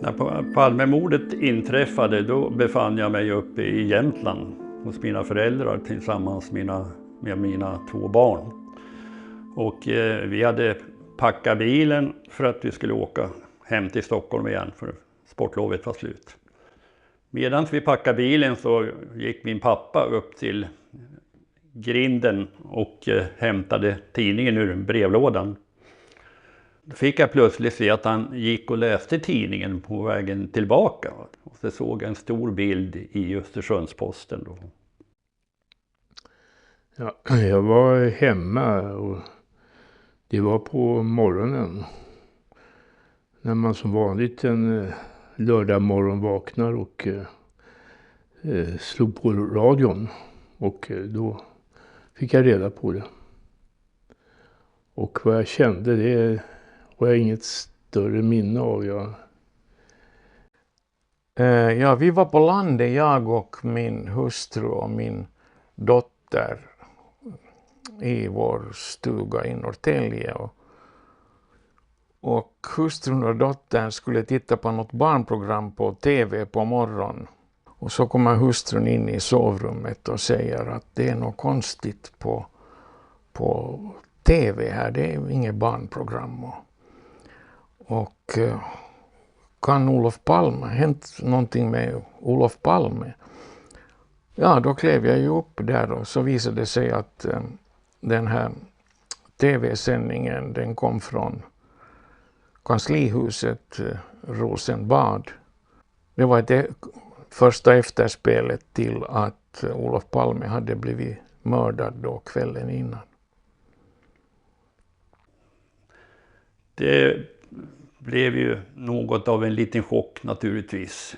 När Palmemordet inträffade då befann jag mig uppe i Jämtland hos mina föräldrar tillsammans med mina 2 barn. Och vi hade packat bilen för att vi skulle åka hem till Stockholm igen för sportlovet var slut. Medan vi packade bilen så gick min pappa upp till grinden och hämtade tidningen ur brevlådan. Då fick jag plötsligt se att han gick och läste tidningen på vägen tillbaka. Och så såg jag en stor bild i Östersundsposten då. Ja, jag var hemma och det var på morgonen. När man som vanligt en lördag morgon vaknar och slog på radion. Och då fick jag reda på det. Och vad jag kände det har jag inget större minne av. Ja, vi var på landet, jag och min hustru och min dotter i vår stuga i Norrtälje. Och hustrun och dottern skulle titta på något barnprogram på tv på morgonen. Och så kommer hustrun in i sovrummet och säger att det är något konstigt på tv här, det är inget barnprogram. Och kan Olof Palme, hänt någonting med Olof Palme? Ja, då klev jag ju upp där och så visade det sig att den här tv-sändningen den kom från kanslihuset Rosenbad. Det var det första efterspelet till att Olof Palme hade blivit mördad då kvällen innan. Det blev ju något av en liten chock naturligtvis.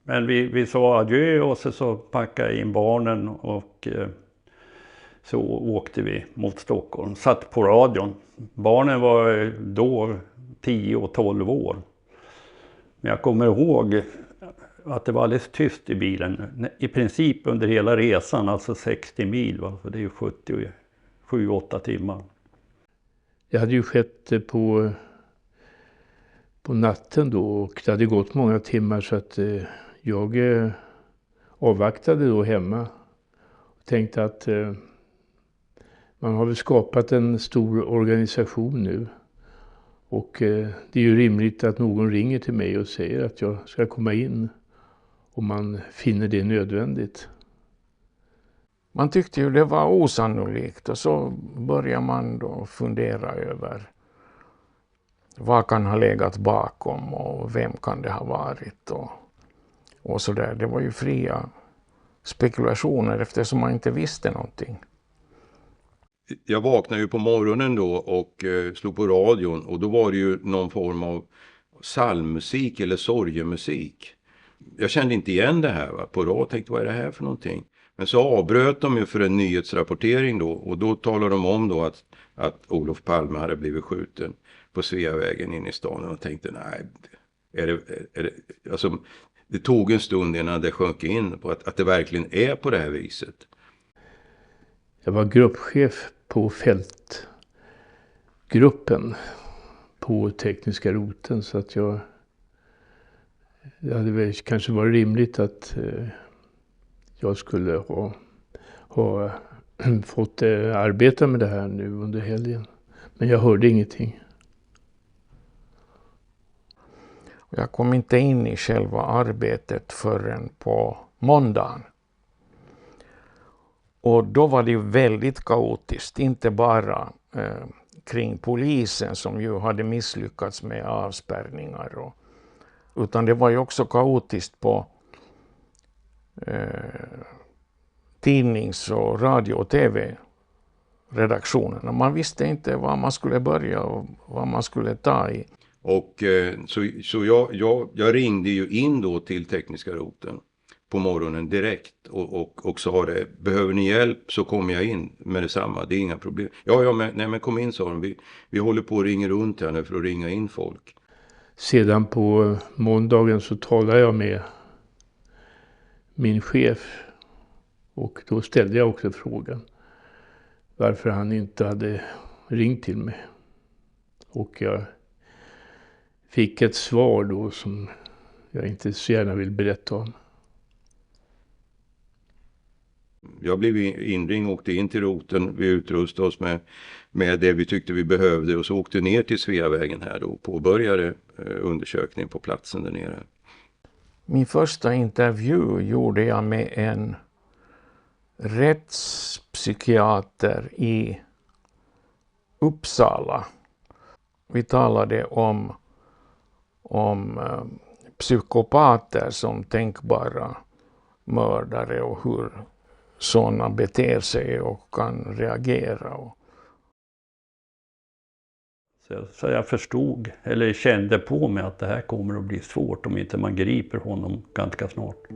Men vi sa adjö och så packade jag in barnen och så åkte vi mot Stockholm. Satt på radion. Barnen var då 10 och 12 år. Men jag kommer ihåg att det var alldeles tyst i bilen. I princip under hela resan, alltså 60 mil. För det är ju 77-8 timmar. Det hade ju skett på natten då och det hade gått många timmar så att jag avvaktade då hemma. Och tänkte att man har väl skapat en stor organisation nu. Och det är ju rimligt att någon ringer till mig och säger att jag ska komma in om man finner det nödvändigt. Man tyckte ju det var osannolikt och så börjar man då fundera över vad kan ha legat bakom och vem kan det ha varit och sådär. Det var ju fria spekulationer eftersom man inte visste någonting. Jag vaknade ju på morgonen då och slog på radion och då var det ju någon form av psalmmusik eller sorgemusik. Jag kände inte igen det här på rad, tänkte vad är det här för någonting? Men så avbröt de ju för en nyhetsrapportering då och då talade de om då att Olof Palme hade blivit skjuten på Sveavägen in i stan och tänkte nej, alltså det tog en stund innan det sjönk in på att det verkligen är på det här viset. Jag var gruppchef på fältgruppen på tekniska roten så att det hade väl kanske varit rimligt att jag skulle ha fått arbeta med det här nu under helgen. Men jag hörde ingenting. Jag kom inte in i själva arbetet förrän på måndagen. Och då var det ju väldigt kaotiskt, inte bara kring polisen som ju hade misslyckats med avspärrningar. Utan det var ju också kaotiskt på tidnings- och radio- och tv-redaktionerna. Man visste inte var man skulle börja och vad man skulle ta i. Och så jag ringde ju in då till tekniska roten på morgonen direkt och sa det, behöver ni hjälp så kommer jag in med detsamma, det är inga problem. Men kom in, sa de, vi håller på att ringa runt här nu för att ringa in folk. Sedan på måndagen så talade jag med min chef och då ställde jag också frågan varför han inte hade ringt till mig. Och jag fick ett svar då som jag inte så gärna vill berätta om. Jag blev inringd och åkte in till roten. Vi utrustade oss med det vi tyckte vi behövde och så åkte ner till Sveavägen här då och påbörjade undersökningen på platsen där nere. Min första intervju gjorde jag med en rättspsykiater i Uppsala. Vi talade om psykopater som tänkbara mördare och hur sådana beter sig och kan reagera. Så jag förstod, eller kände på mig att det här kommer att bli svårt om inte man griper honom ganska snart.